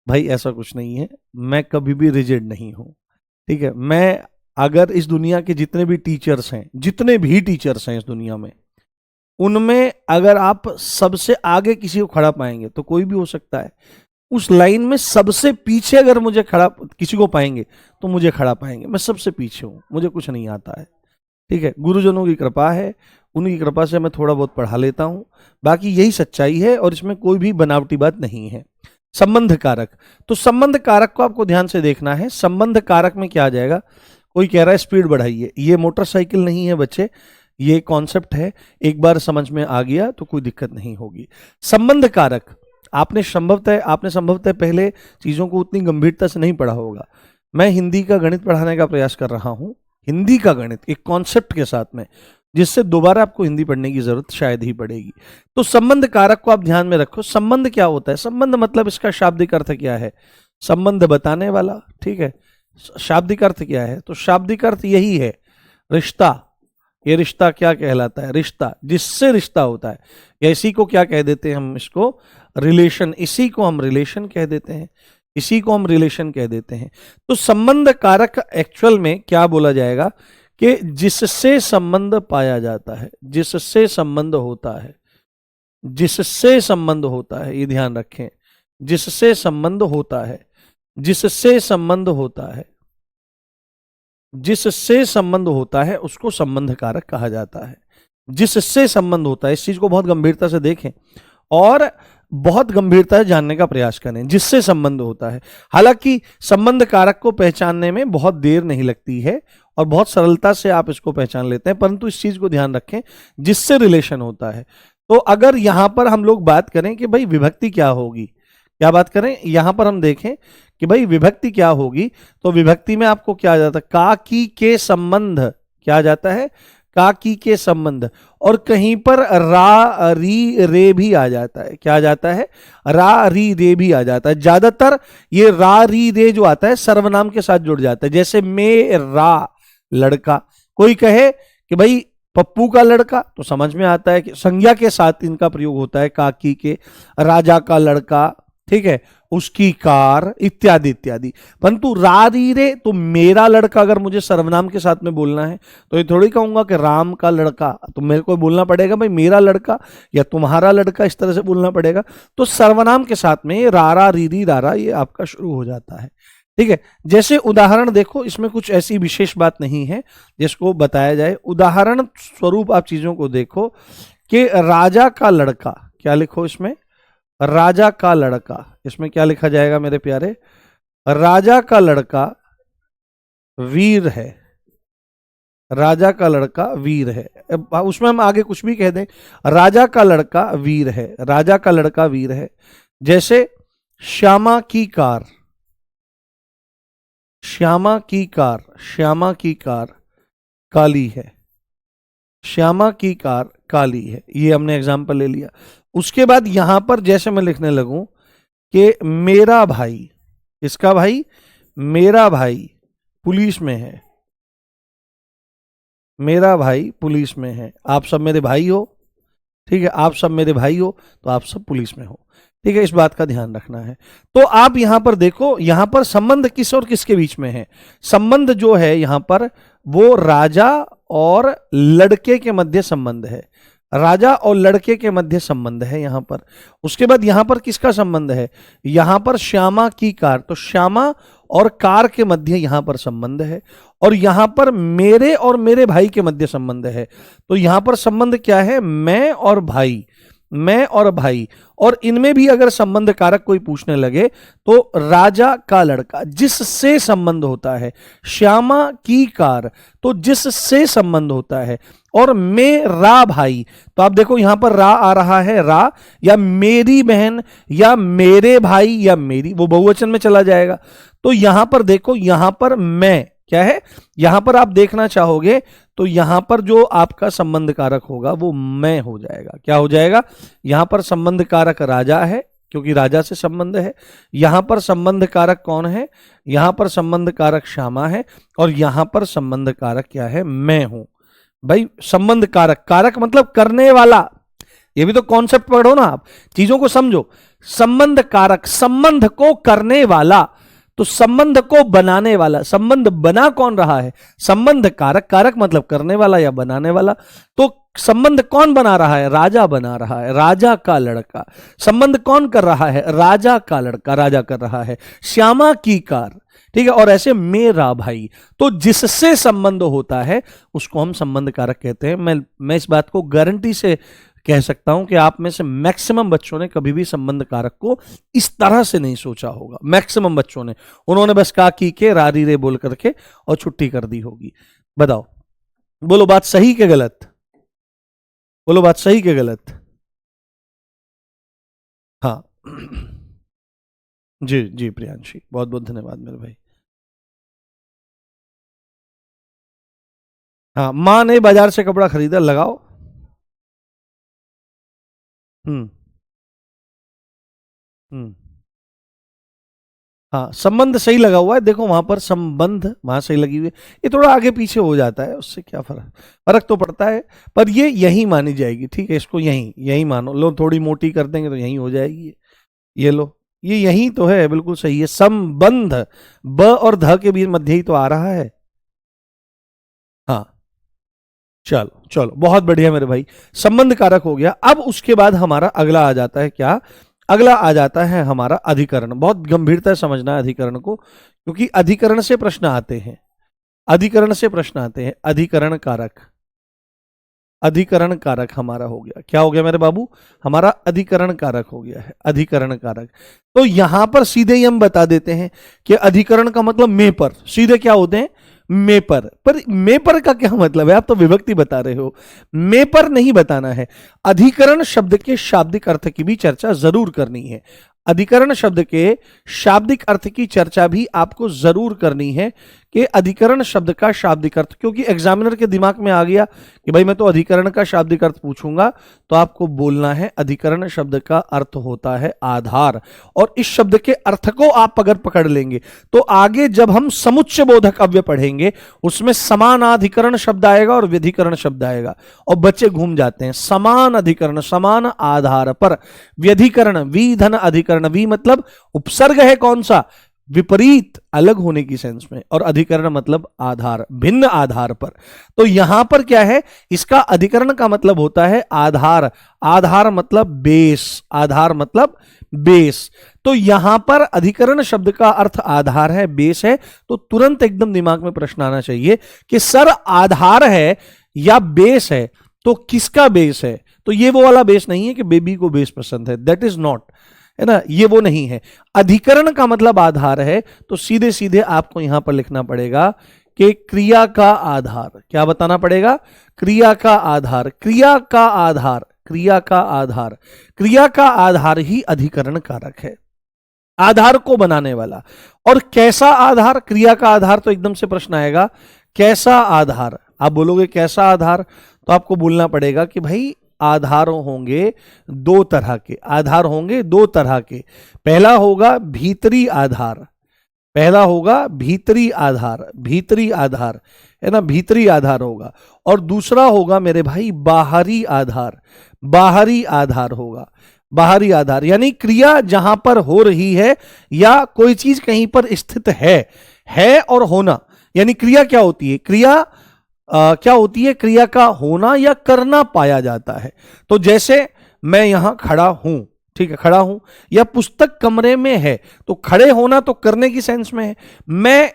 भाई ऐसा कुछ नहीं है, मैं कभी भी रिजिड नहीं हूं। ठीक है, मैं अगर इस दुनिया के जितने भी टीचर्स हैं, जितने भी टीचर्स हैं इस दुनिया में, उनमें अगर आप सबसे आगे किसी को खड़ा पाएंगे तो कोई भी हो सकता है, उस लाइन में सबसे पीछे अगर मुझे खड़ा किसी को पाएंगे तो मुझे खड़ा पाएंगे। मैं सबसे पीछे हूं, मुझे कुछ नहीं आता है। ठीक है, गुरुजनों की कृपा है, उनकी कृपा से मैं थोड़ा बहुत पढ़ा लेता हूं, बाकी यही सच्चाई है और इसमें कोई भी बनावटी बात नहीं है। संबंध कारक, तो संबंध कारक को आपको ध्यान से देखना है। संबंध कारक में क्या आ जाएगा? कोई कह रहा है स्पीड बढ़ाइए, ये मोटरसाइकिल नहीं है बच्चे, ये कॉन्सेप्ट है। एक बार समझ में आ गया तो कोई दिक्कत नहीं होगी। संबंध कारक आपने संभवतः पहले चीजों को उतनी गंभीरता से नहीं पढ़ा होगा। मैं हिंदी का गणित पढ़ाने का प्रयास कर रहा हूं, हिंदी का गणित एक कॉन्सेप्ट के साथ में, जिससे दोबारा आपको हिंदी पढ़ने की जरूरत शायद ही पड़ेगी। तो संबंध कारक को आप ध्यान में रखो। संबंध क्या होता है? संबंध मतलब इसका शाब्दिक अर्थ क्या है? संबंध बताने वाला। ठीक है, शाब्दिक अर्थ क्या है? तो शाब्दिक अर्थ यही है, रिश्ता। ये रिश्ता क्या कहलाता है? रिश्ता, जिससे रिश्ता होता है, या इसी को क्या कह देते हैं हम? इसको रिलेशन, इसी को हम रिलेशन कह देते हैं, इसी को हम रिलेशन कह देते हैं। तो संबंध कारक एक्चुअल में क्या बोला जाएगा कि जिससे संबंध पाया जाता है, जिससे संबंध होता है, जिससे संबंध होता है, ये ध्यान रखें, जिससे संबंध होता है। जिससे संबंध होता है, जिससे संबंध होता है उसको संबंध कारक कहा जाता है। जिससे संबंध होता है, इस चीज को बहुत गंभीरता से देखें और बहुत गंभीरता से जानने का प्रयास करें। जिससे संबंध होता है, हालांकि संबंध कारक को पहचानने में बहुत देर नहीं लगती है और बहुत सरलता से आप इसको पहचान लेते हैं, परंतु इस चीज को ध्यान रखें जिससे रिलेशन होता है। तो अगर यहां पर हम लोग बात करें कि भाई विभक्ति क्या होगी, क्या बात करें, यहां पर हम देखें कि भाई विभक्ति क्या होगी, तो विभक्ति में आपको क्या आ जाता है, का की के संबंध, क्या आ जाता है, का की के संबंध, और कहीं पर रा री रे भी आ जाता है। क्या आ जाता है, रा री रे भी आ जाता है। ज्यादातर ये रा री रे जो आता है सर्वनाम के साथ जुड़ जाता है, जैसे मेरा लड़का, कोई कहे कि भाई पप्पू का लड़का, तो समझ में आता है कि संज्ञा के साथ इनका प्रयोग होता है, काकी के, राजा का लड़का, ठीक है, उसकी कार, इत्यादि इत्यादि। परंतु रा री रे, तो मेरा लड़का अगर मुझे सर्वनाम के साथ में बोलना है तो ये थोड़ी कहूंगा कि राम का लड़का, तो मेरे को बोलना पड़ेगा भाई मेरा लड़का या तुम्हारा लड़का, इस तरह से बोलना पड़ेगा। तो सर्वनाम के साथ में रारा रीरी रारा ये आपका शुरू हो जाता है, ठीक है। जैसे उदाहरण देखो, इसमें कुछ ऐसी विशेष बात नहीं है जिसको बताया जाए, उदाहरण स्वरूप आप चीजों को देखो कि राजा का लड़का, क्या लिखो इसमें, राजा का लड़का, इसमें क्या लिखा जाएगा मेरे प्यारे, राजा का लड़का वीर है, राजा का लड़का वीर है। उसमें हम आगे कुछ भी कह दें, राजा का लड़का वीर है, राजा का लड़का वीर है। जैसे श्यामा की कार, श्यामा की कार, श्यामा की कार काली है, श्यामा की कार काली है, ये हमने एग्जाम्पल ले लिया। उसके बाद यहां पर जैसे मैं लिखने लगूं कि मेरा भाई, इसका भाई, मेरा भाई पुलिस में है, मेरा भाई पुलिस में है, आप सब मेरे भाई हो, ठीक है, आप सब मेरे भाई हो, तो आप सब पुलिस में हो, ठीक है, इस बात का ध्यान रखना है। तो आप यहां पर देखो, यहां पर संबंध किस और किसके बीच में है, संबंध जो है यहां पर वो राजा और लड़के के मध्य संबंध है, राजा और लड़के के मध्य संबंध है यहां पर। उसके बाद यहां पर किसका संबंध है, यहां पर श्यामा की कार, तो श्यामा और कार के मध्य यहां पर संबंध है, और यहां पर मेरे और मेरे भाई के मध्य संबंध है। तो यहां पर संबंध क्या है, मैं और भाई, मैं और भाई, और इनमें भी अगर संबंध कारक कोई पूछने लगे तो राजा का लड़का जिससे संबंध होता है, श्यामा की कार तो जिससे संबंध होता है, और मेरा भाई, तो आप देखो यहां पर रा आ रहा है, रा, या मेरी बहन या मेरे भाई या मेरी, वो बहुवचन में चला जाएगा। तो यहां पर देखो, यहां पर मैं क्या है, यहां पर आप देखना चाहोगे तो यहां पर जो आपका संबंध कारक होगा वो मैं हो जाएगा। क्या हो जाएगा, यहां पर संबंध कारक राजा है क्योंकि राजा से संबंध है, यहां पर संबंध कारक कौन है, यहां पर संबंध कारक श्यामा है, और यहां पर संबंध कारक क्या है, मैं हूं। भाई संबंध कारक, कारक मतलब करने वाला, ये भी तो कॉन्सेप्ट पढ़ो ना आप, चीजों को समझो। संबंध कारक, संबंध को करने वाला, तो संबंध को बनाने वाला, संबंध बना कौन रहा है, संबंध कारक, कारक मतलब करने वाला या बनाने वाला। तो संबंध कौन बना रहा है, राजा बना रहा है, राजा का लड़का। संबंध कौन कर रहा है, राजा का लड़का, राजा कर रहा है। श्यामा की कार, ठीक है, और ऐसे मेरा भाई, तो जिससे संबंध होता है उसको हम संबंध कारक कहते हैं। मैं इस बात को गारंटी से कह सकता हूं कि आप में से मैक्सिमम बच्चों ने कभी भी संबंध कारक को इस तरह से नहीं सोचा होगा, मैक्सिमम बच्चों ने, उन्होंने बस का की के रारी रे बोल करके और छुट्टी कर दी होगी। बताओ, बोलो बात सही के गलत, बोलो बात सही के गलत। हाँ जी जी प्रियांशी, बहुत बहुत धन्यवाद मेरे भाई। हाँ, माँ ने बाजार से कपड़ा खरीदा, लगाओ। हम्म हम्म हाँ, संबंध सही लगा हुआ है, देखो वहां पर संबंध वहां सही लगी हुई है, ये थोड़ा आगे पीछे हो जाता है, उससे क्या फर्क, फर्क तो पड़ता है, पर ये यही मानी जाएगी, ठीक है, इसको यही यही मानो लो, थोड़ी मोटी कर देंगे तो यही हो जाएगी, ये लो, ये यही तो है, बिल्कुल सही है। संबंध ब और ध के बीच मध्य ही तो आ रहा है। हाँ, चलो चलो, बहुत बढ़िया मेरे भाई, संबंध कारक हो गया। अब उसके बाद हमारा अगला आ जाता है क्या, अगला आ जाता है हमारा अधिकरण। बहुत गंभीरता से समझना है अधिकरण को, क्योंकि अधिकरण से प्रश्न आते हैं, अधिकरण से प्रश्न आते हैं। अधिकरण कारक, अधिकरण कारक हमारा हो गया, क्या हो गया मेरे बाबू, हमारा अधिकरण कारक हो गया है, अधिकरण कारक। तो यहां पर सीधे ही हम बता देते हैं कि अधिकरण का मतलब में पर, सीधे क्या होते हैं, में पर में पर का क्या मतलब है, आप तो विभक्ति बता रहे हो, में पर नहीं बताना है। अधिकरण शब्द के शाब्दिक अर्थ की भी चर्चा जरूर करनी है, अधिकरण शब्द के शाब्दिक अर्थ की चर्चा भी आपको जरूर करनी है कि अधिकरण शब्द का शाब्दिक अर्थ, क्योंकि एग्जामिनर के दिमाग में आ गया कि भाई मैं तो अधिकरण का शाब्दिक अर्थ पूछूंगा, तो आपको बोलना है अधिकरण शब्द का अर्थ होता है आधार। और इस शब्द के अर्थ को आप अगर पकड़ लेंगे तो आगे जब हम समुच्चय बोधक अव्यय पढ़ेंगे उसमें समानाधिकरण शब्द आएगा और व्यधिकरण शब्द आएगा, और बच्चे घूम जाते हैं। समान अधिकरण, समान आधार पर, व्यधिकरण, वी धन अधिकरण, वी मतलब उपसर्ग है कौन सा, विपरीत, अलग होने की सेंस में, और अधिकरण मतलब आधार, भिन्न आधार पर। तो यहां पर क्या है, इसका अधिकरण का मतलब होता है आधार, आधार मतलब बेस, आधार मतलब बेस। तो यहां पर अधिकरण शब्द का अर्थ आधार है, बेस है, तो तुरंत एकदम दिमाग में प्रश्न आना चाहिए कि सर आधार है या बेस है, तो किसका बेस है। तो ये वो वाला बेस नहीं है कि बेबी को बेस पसंद है, दैट इज नॉट, है ना, ये वो नहीं है। अधिकरण का मतलब आधार है, तो सीधे सीधे आपको यहां पर लिखना पड़ेगा कि क्रिया का आधार, क्या बताना पड़ेगा, क्रिया का आधार, क्रिया का आधार, क्रिया का आधार, क्रिया का आधार ही अधिकरण कारक है, आधार को बनाने वाला। और कैसा आधार, क्रिया का आधार, तो एकदम से प्रश्न आएगा कैसा आधार। आप बोलोगे कैसा आधार, तो आपको बोलना पड़ेगा कि भाई आधार होंगे दो तरह के, आधार होंगे दो तरह के। पहला होगा भीतरी आधार, पहला होगा भीतरी आधार, भीतरी आधार, है ना, भीतरी आधार होगा। और दूसरा होगा मेरे भाई बाहरी आधार, बाहरी आधार होगा, बाहरी आधार। यानी क्रिया जहां पर हो रही है या कोई चीज कहीं पर स्थित है और होना। यानी क्रिया क्या होती है, क्रिया क्या होती है, क्रिया का होना या करना पाया जाता है। तो जैसे मैं यहां खड़ा हूं, ठीक है, खड़ा हूं, या पुस्तक कमरे में है, तो खड़े होना तो करने की सेंस में है, मैं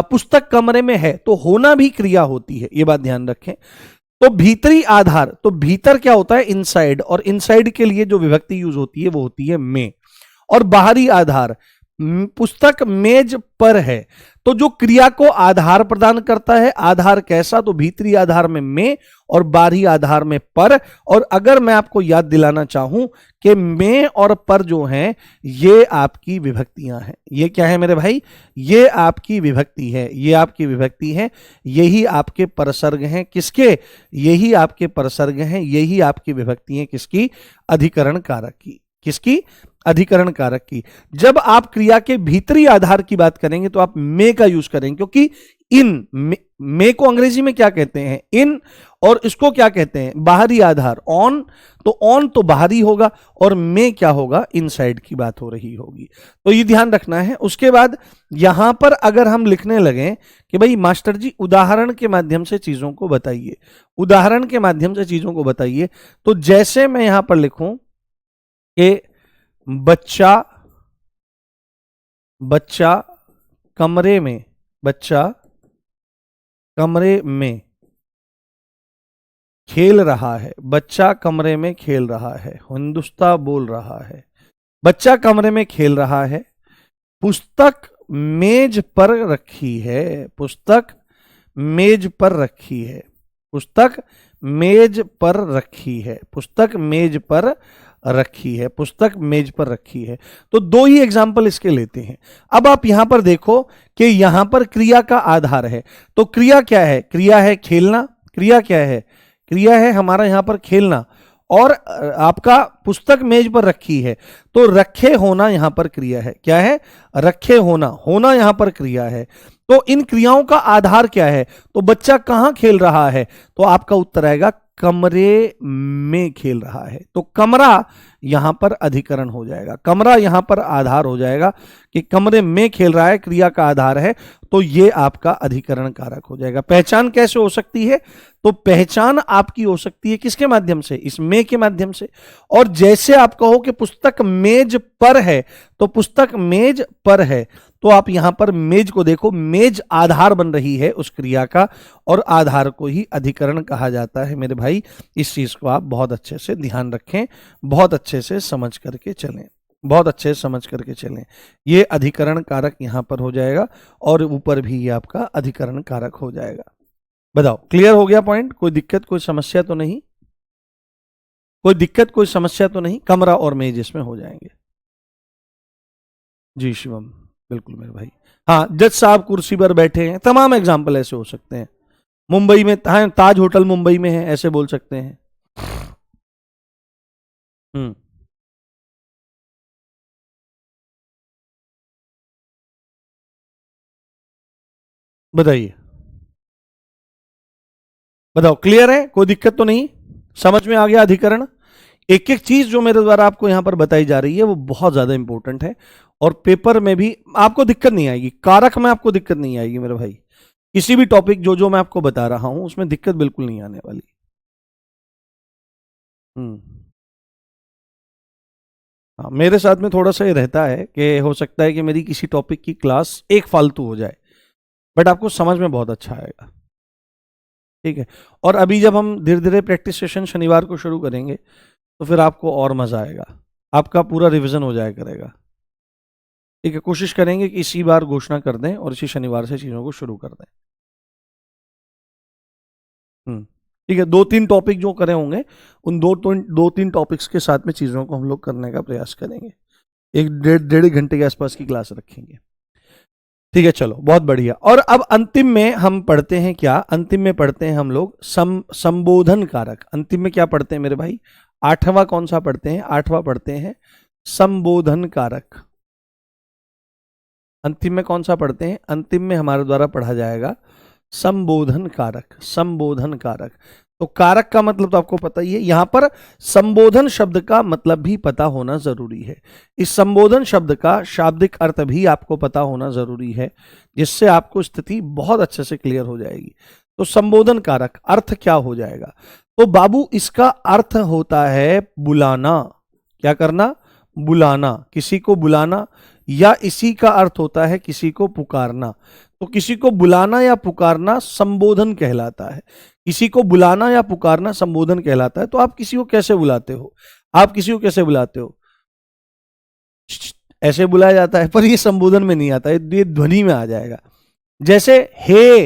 पुस्तक कमरे में है तो होना भी क्रिया होती है, ये बात ध्यान रखें। तो भीतरी आधार, तो भीतर क्या होता है, इनसाइड, और इनसाइड के लिए जो विभक्ति यूज होती है वो होती है में। और बाहरी आधार, पुस्तक मेज पर है, तो जो क्रिया को आधार प्रदान करता है, आधार कैसा, तो भीतरी आधार में और बाहरी आधार में पर। और अगर मैं आपको याद दिलाना चाहूं कि में और पर जो हैं ये आपकी विभक्तियां हैं, ये क्या है मेरे भाई, ये आपकी विभक्ति है, ये आपकी विभक्ति है, यही आपके परसर्ग हैं, किसके, यही आपके परसर्ग हैं, यही आपकी विभक्ति हैं, किसकी, अधिकरण कारक की, किसकी, अधिकरण कारक की। जब आप क्रिया के भीतरी आधार की बात करेंगे तो आप में का यूज करेंगे, क्योंकि इन में को अंग्रेजी में क्या कहते हैं, इन, और इसको क्या कहते हैं, बाहरी आधार, ऑन। तो ऑन तो बाहरी होगा और में क्या होगा, इनसाइड की बात हो रही होगी, तो ये ध्यान रखना है। उसके बाद यहां पर अगर हम लिखने लगे कि भाई मास्टर जी उदाहरण के माध्यम से चीजों को बताइए, उदाहरण के माध्यम से चीजों को बताइए, तो जैसे मैं यहां पर लिखूं कि बच्चा, बच्चा कमरे में, बच्चा कमरे में खेल रहा है, बच्चा कमरे में खेल रहा है, हिंदुस्तान बोल रहा है, बच्चा कमरे में खेल रहा है, पुस्तक मेज पर रखी है, पुस्तक मेज पर रखी है, पुस्तक मेज पर रखी है, पुस्तक मेज पर रखी है, पुस्तक मेज पर रखी है। तो दो ही एग्जाम्पल इसके लेते हैं। अब आप यहां पर देखो कि यहां पर क्रिया का आधार है, तो क्रिया क्या है, क्रिया है खेलना, क्रिया क्या है, क्रिया है हमारा यहां पर खेलना, और आपका पुस्तक मेज पर रखी है, तो रखे होना यहां पर क्रिया है, क्या है, रखे होना, होना यहां पर क्रिया है। तो इन क्रियाओं का आधार क्या है, तो बच्चा कहां खेल रहा है, तो आपका उत्तर आएगा कमरे में खेल रहा है। तो कमरा यहां पर अधिकरण हो जाएगा, कमरा यहां पर आधार हो जाएगा कि कमरे में खेल रहा है, क्रिया का आधार है, तो ये आपका अधिकरण कारक हो जाएगा। पहचान कैसे हो सकती है, तो पहचान आपकी हो सकती है किसके माध्यम से, इस में के माध्यम से। और जैसे आप कहो कि पुस्तक मेज पर है, तो पुस्तक मेज पर है, तो आप यहां पर मेज को देखो, मेज आधार बन रही है उस क्रिया का, और आधार को ही अधिकरण कहा जाता है मेरे भाई। इस चीज को आप बहुत अच्छे से ध्यान रखें, बहुत अच्छे से समझ करके चलें, बहुत अच्छे से समझ करके चलें। ये अधिकरण कारक यहां पर हो जाएगा, और ऊपर भी ये आपका अधिकरण कारक हो जाएगा। बताओ, क्लियर हो गया पॉइंट? कोई दिक्कत, कोई समस्या तो नहीं? कोई दिक्कत, कोई समस्या तो नहीं? कमरा और मेज इसमें हो जाएंगे। जी शिवम, बिल्कुल मेरे भाई। हाँ, जज साहब कुर्सी पर बैठे हैं, तमाम एग्जाम्पल ऐसे हो सकते हैं। मुंबई में, हाँ, ताज होटल मुंबई में है, ऐसे बोल सकते हैं। हम्म। बताइए, बताओ, क्लियर है? कोई दिक्कत तो नहीं? समझ में आ गया अधिकरण? एक एक चीज जो मेरे द्वारा आपको यहां पर बताई जा रही है वो बहुत ज्यादा इंपॉर्टेंट है, और पेपर में भी आपको दिक्कत नहीं आएगी, कारक में आपको दिक्कत नहीं आएगी मेरे भाई। किसी भी टॉपिक जो जो मैं आपको बता रहा हूं उसमें दिक्कत बिल्कुल नहीं आने वाली। हम्म। हाँ, मेरे साथ में थोड़ा सा ये रहता है कि हो सकता है कि मेरी किसी टॉपिक की क्लास एक फालतू हो जाए, बट आपको समझ में बहुत अच्छा आएगा। ठीक है। और अभी जब हम धीरे धीरे प्रैक्टिस सेशन शनिवार को शुरू करेंगे, तो फिर आपको और मजा आएगा, आपका पूरा रिवीजन हो जाया करेगा। ठीक है, कोशिश करेंगे कि इसी बार घोषणा कर दें और इसी शनिवार से चीज़ों को शुरू कर दें। ठीक है, दो तीन टॉपिक जो करे होंगे, उन दो तीन टॉपिक्स के साथ में चीज़ों को हम लोग करने का प्रयास करेंगे। एक डेढ़ डेढ़ घंटे के आसपास की क्लास रखेंगे। ठीक है, चलो, बहुत बढ़िया। और अब अंतिम में हम पढ़ते हैं क्या? अंतिम में पढ़ते हैं हम लोग संबोधन कारक। अंतिम में क्या पढ़ते हैं मेरे भाई? आठवां कौन सा पढ़ते हैं? आठवां पढ़ते हैं संबोधन कारक। अंतिम में कौन सा पढ़ते हैं? अंतिम में हमारे द्वारा पढ़ा जाएगा संबोधन कारक। संबोधन कारक, तो कारक का मतलब तो आपको पता ही है। यहां पर संबोधन शब्द का मतलब भी पता होना जरूरी है। इस संबोधन शब्द का शाब्दिक अर्थ भी आपको पता होना जरूरी है, जिससे आपको स्थिति बहुत अच्छे से क्लियर हो जाएगी। तो संबोधन कारक अर्थ क्या हो जाएगा? तो बाबू, इसका अर्थ होता है बुलाना। क्या करना? बुलाना, किसी को बुलाना, या इसी का अर्थ होता है किसी को पुकारना। तो किसी को बुलाना या पुकारना संबोधन कहलाता है। किसी को बुलाना या पुकारना संबोधन कहलाता है। तो आप किसी को कैसे बुलाते हो? आप किसी को कैसे बुलाते हो? ऐसे बुलाया जाता है, पर ये संबोधन में नहीं आता, ये ध्वनि में आ जाएगा। जैसे हे,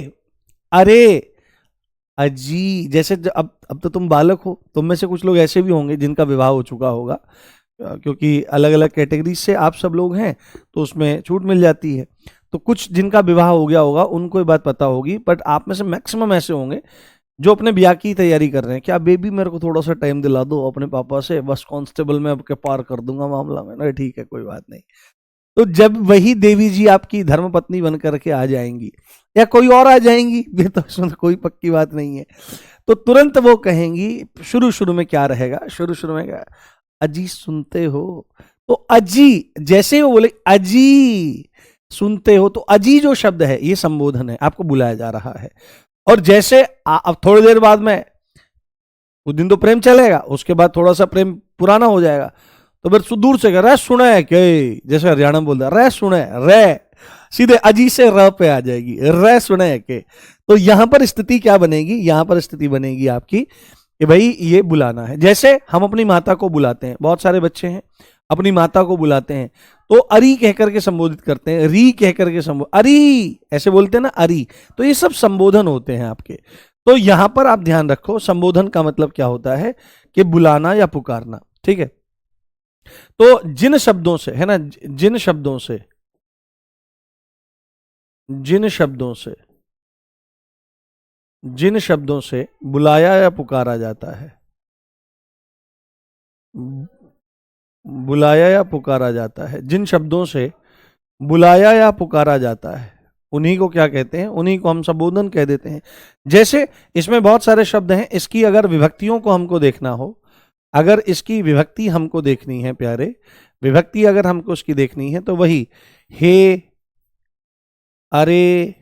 अरे, अजी। जैसे अब तो तुम बालक हो, तुम में से कुछ लोग ऐसे भी होंगे जिनका विवाह हो चुका होगा, क्योंकि अलग अलग कैटेगरी से आप सब लोग हैं, तो उसमें छूट मिल जाती है। तो कुछ जिनका विवाह हो गया होगा उनको ये बात पता होगी, बट आप में से मैक्सिमम ऐसे होंगे जो अपने ब्याह की तैयारी कर रहे हैं। क्या बेबी, मेरे को थोड़ा सा टाइम दिला दो अपने पापा से, बस कांस्टेबल में आपके पार कर दूंगा मामला में ना। ठीक है, कोई बात नहीं। तो जब वही देवी जी आपकी धर्मपत्नी बन करके आ जाएंगी, या कोई और आ जाएंगी, ये तो इसमें तो कोई पक्की बात नहीं है, तो तुरंत वो कहेंगी, शुरू शुरू में क्या रहेगा? शुरू शुरू में क्या? अजी सुनते हो? तो अजी, जैसे वो बोले अजी सुनते हो, तो अजी जो शब्द है ये संबोधन है, आपको बुलाया जा रहा है। और जैसे अब थोड़ी देर बाद में, कुछ दिन तो प्रेम चलेगा, उसके बाद थोड़ा सा प्रेम पुराना हो जाएगा, तो फिर दूर से रे सुने के, जैसे हरियाणा में बोलता है रे सुने, रे सीधे अजी से र पे आ जाएगी, रे सुने के। तो यहां पर स्थिति क्या बनेगी? यहां पर स्थिति बनेगी आपकी कि भाई ये बुलाना है। जैसे हम अपनी माता को बुलाते हैं, बहुत सारे बच्चे हैं अपनी माता को बुलाते हैं, तो अरी कह करके संबोधित करते हैं, री कह करके अरी ऐसे बोलते हैं ना, अरी। तो ये सब संबोधन होते हैं आपके। तो यहां पर आप ध्यान रखो, संबोधन का मतलब क्या होता है कि बुलाना या पुकारना। ठीक है, तो जिन शब्दों से, है ना, जिन शब्दों से, जिन शब्दों से, जिन शब्दों से बुलाया या पुकारा जाता है, बुलाया या पुकारा जाता है, जिन शब्दों से बुलाया या पुकारा जाता है, उन्हीं को क्या कहते हैं? उन्हीं को हम संबोधन कह देते हैं। जैसे इसमें बहुत सारे शब्द हैं, इसकी अगर विभक्तियों को हमको देखना हो, अगर इसकी विभक्ति हमको देखनी है प्यारे, विभक्ति अगर हमको उसकी देखनी है, तो वही हे, अरे,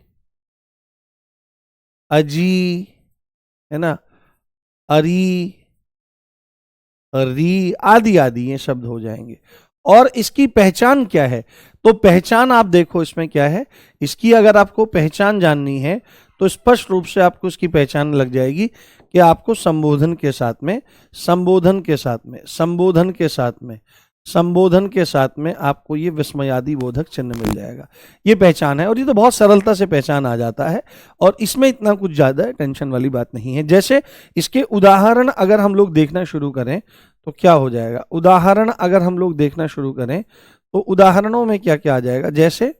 अजी, है ना, अरी, री, आदि आदि ये शब्द हो जाएंगे। और इसकी पहचान क्या है? तो पहचान आप देखो इसमें क्या है, इसकी अगर आपको पहचान जाननी है तो स्पष्ट रूप से आपको इसकी पहचान लग जाएगी कि आपको संबोधन के साथ में, संबोधन के साथ में, संबोधन के साथ में, संबोधन के साथ में आपको ये विस्मयादि बोधक चिन्ह मिल जाएगा। ये पहचान है और ये तो बहुत सरलता से पहचान आ जाता है और इसमें इतना कुछ ज्यादा टेंशन वाली बात नहीं है। जैसे इसके उदाहरण अगर हम लोग देखना शुरू करें तो क्या हो जाएगा, उदाहरण अगर हम लोग देखना शुरू करें तो उदाहरणों में क्या क्या आ जाएगा, जैसे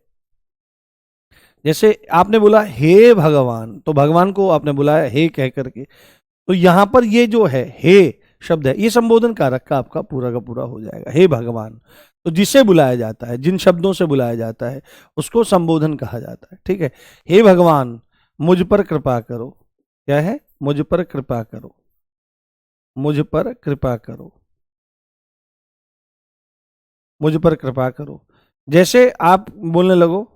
जैसे आपने बोला हे भगवान, तो भगवान को आपने बुलाया हे कह करके, तो यहां पर ये जो है हे शब्द है, ये संबोधन कारक का आपका पूरा का पूरा हो जाएगा, हे भगवान। तो जिसे बुलाया जाता है, जिन शब्दों से बुलाया जाता है उसको संबोधन कहा जाता है। ठीक है, हे भगवान मुझ पर कृपा करो, क्या है, मुझ पर कृपा करो, मुझ पर कृपा करो, मुझ पर कृपा करो। जैसे आप बोलने लगो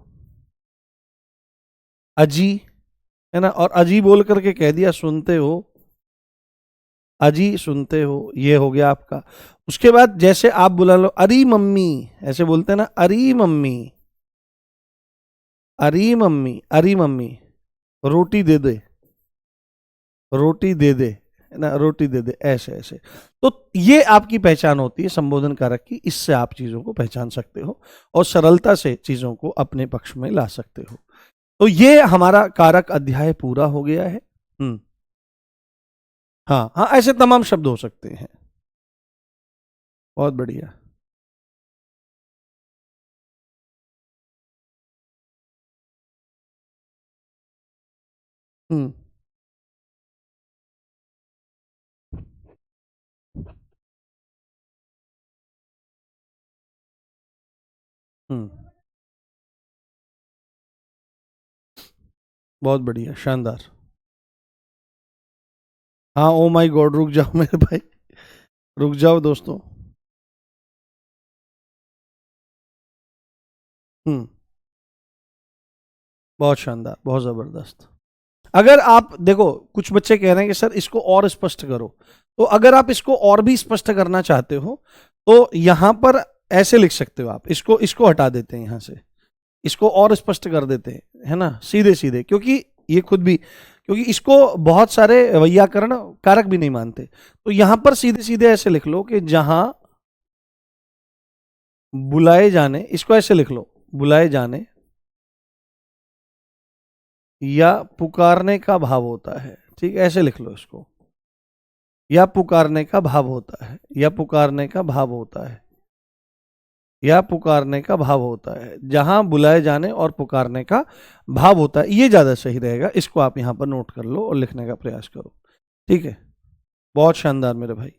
अजी, है ना, और अजी बोल करके कह दिया सुनते हो, अजी सुनते हो, ये हो गया आपका। उसके बाद जैसे आप बुला लो अरी मम्मी, ऐसे बोलते हैं ना, अरी मम्मी, अरी मम्मी, अरी मम्मी, रोटी दे दे, रोटी दे दे, है ना, रोटी दे दे, ऐसे ऐसे। तो ये आपकी पहचान होती है संबोधन कारक की, इससे आप चीजों को पहचान सकते हो और सरलता से चीजों को अपने पक्ष में ला सकते हो। तो ये हमारा कारक अध्याय पूरा हो गया है। हाँ हाँ, ऐसे तमाम शब्द हो सकते हैं। बहुत बढ़िया। हम्म हम्म, बहुत बढ़िया, शानदार। हाँ, ओ माय गॉड, रुक जाओ मेरे भाई, रुक जाओ दोस्तों। हम्म, बहुत शानदार, बहुत जबरदस्त। अगर आप देखो, कुछ बच्चे कह रहे हैं कि सर इसको और स्पष्ट करो, तो अगर आप इसको और भी स्पष्ट करना चाहते हो तो यहां पर ऐसे लिख सकते हो आप, इसको इसको हटा देते हैं यहां से, इसको और स्पष्ट कर देते हैं, है ना, सीधे सीधे, क्योंकि ये खुद भी, क्योंकि इसको बहुत सारे वैयाकरण कारक भी नहीं मानते। तो यहां पर सीधे सीधे ऐसे लिख लो कि जहां बुलाए जाने, इसको ऐसे लिख लो, बुलाए जाने या पुकारने का भाव होता है। ठीक, ऐसे लिख लो इसको, या पुकारने का भाव होता है, या पुकारने का भाव होता है, या पुकारने का भाव होता है, जहां बुलाए जाने और पुकारने का भाव होता है, ये ज्यादा सही रहेगा। इसको आप यहां पर नोट कर लो और लिखने का प्रयास करो। ठीक है, बहुत शानदार मेरे भाई,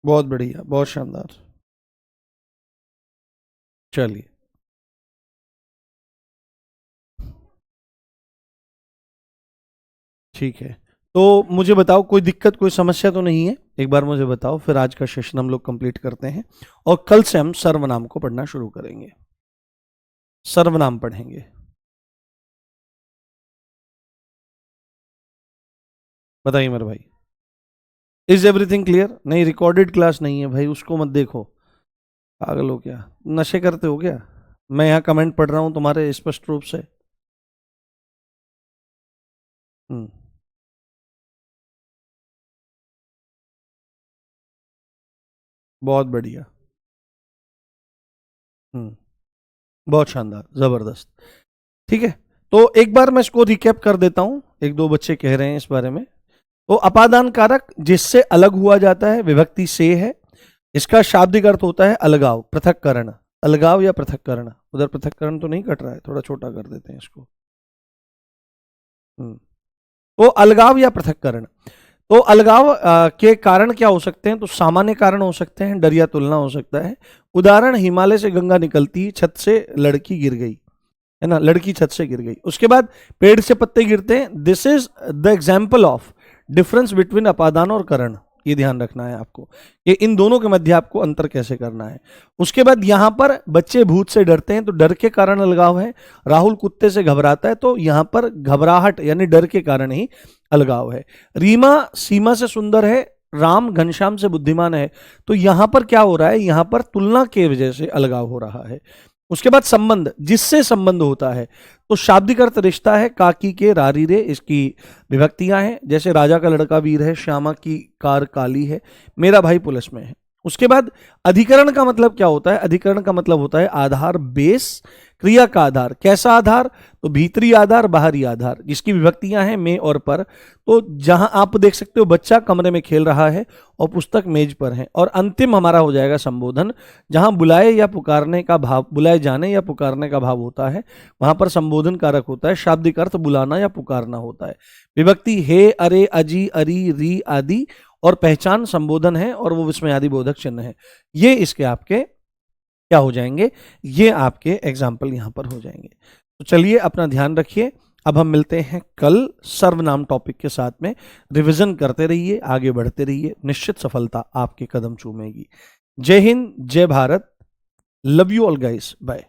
बहुत बढ़िया, बहुत शानदार। चलिए, ठीक है, तो मुझे बताओ कोई दिक्कत, कोई समस्या तो नहीं है? एक बार मुझे बताओ, फिर आज का सेशन हम लोग कंप्लीट करते हैं और कल से हम सर्वनाम को पढ़ना शुरू करेंगे, सर्वनाम पढ़ेंगे। बताइए मेरे भाई, इज एवरीथिंग क्लियर? नहीं, रिकॉर्डेड क्लास नहीं है भाई, उसको मत देखो, पागल हो क्या, नशे करते हो क्या? मैं यहाँ कमेंट पढ़ रहा हूँ तुम्हारे स्पष्ट रूप से। हम्म, बहुत बढ़िया। हम्म, बहुत शानदार, जबरदस्त। ठीक है, तो एक बार मैं इसको रिकैप कर देता हूं, एक दो बच्चे कह रहे हैं इस बारे में। तो अपादान कारक जिससे अलग हुआ जाता है, विभक्ति से है, इसका शाब्दिक अर्थ होता है अलगाव, पृथक्करण, अलगाव या पृथक्करण। उधर पृथक्करण तो नहीं कट रहा है, थोड़ा छोटा कर देते हैं इसको। हम्म, तो अलगाव या पृथक्करण, तो अलगाव के कारण क्या हो सकते हैं? तो सामान्य कारण हो सकते हैं, डर या तुलना हो सकता है। उदाहरण, हिमालय से गंगा निकलती, छत से लड़की गिर गई, है ना, लड़की छत से गिर गई। उसके बाद पेड़ से पत्ते गिरते हैं, this is the example of difference between अपादान और करण। ये ध्यान रखना है आपको कि इन दोनों के मध्य आपको अंतर कैसे करना है। उसके बाद यहां पर बच्चे भूत से डरते हैं, तो डर के कारण अलगाव है। राहुल कुत्ते से घबराता है, तो यहां पर घबराहट यानी डर के कारण ही अलगाव है। रीमा सीमा से सुंदर है, राम घनश्याम से बुद्धिमान है, तो यहां पर क्या हो रहा है, यहां पर तुलना के वजह से अलगाव हो रहा है। उसके बाद संबंध, जिससे संबंध होता है, तो शाब्दिक अर्थ रिश्ता है, काकी के रारी रे इसकी विभक्तियां हैं, जैसे राजा का लड़का वीर है, श्यामा की कार काली है, मेरा भाई पुलिस में है। उसके बाद अधिकरण का मतलब क्या होता है, अधिकरण का मतलब होता है आधार, बेस, क्रिया का आधार। कैसा आधार, तो भीतरी आधार, बाहरी आधार, जिसकी विभक्तियां हैं में और पर। तो जहां आप देख सकते हो बच्चा कमरे में खेल रहा है और पुस्तक मेज पर है। और अंतिम हमारा हो जाएगा संबोधन, जहां बुलाए या पुकारने का भाव, बुलाए जाने या पुकारने का भाव होता है, वहां पर संबोधन कारक होता है। शाब्दिक अर्थ बुलाना या पुकारना होता है। विभक्ति हे, अरे, अजी, अरी, री आदि, और पहचान संबोधन है और वो विस्मयादि बोधक चिन्ह है। ये इसके आपके क्या हो जाएंगे, ये आपके एग्जाम्पल यहां पर हो जाएंगे। तो चलिए अपना ध्यान रखिए। अब हम मिलते हैं कल सर्वनाम टॉपिक के साथ में। रिवीजन करते रहिए, आगे बढ़ते रहिए, निश्चित सफलता आपके कदम चूमेगी। जय हिंद, जय Bharat, love you all guys, bye.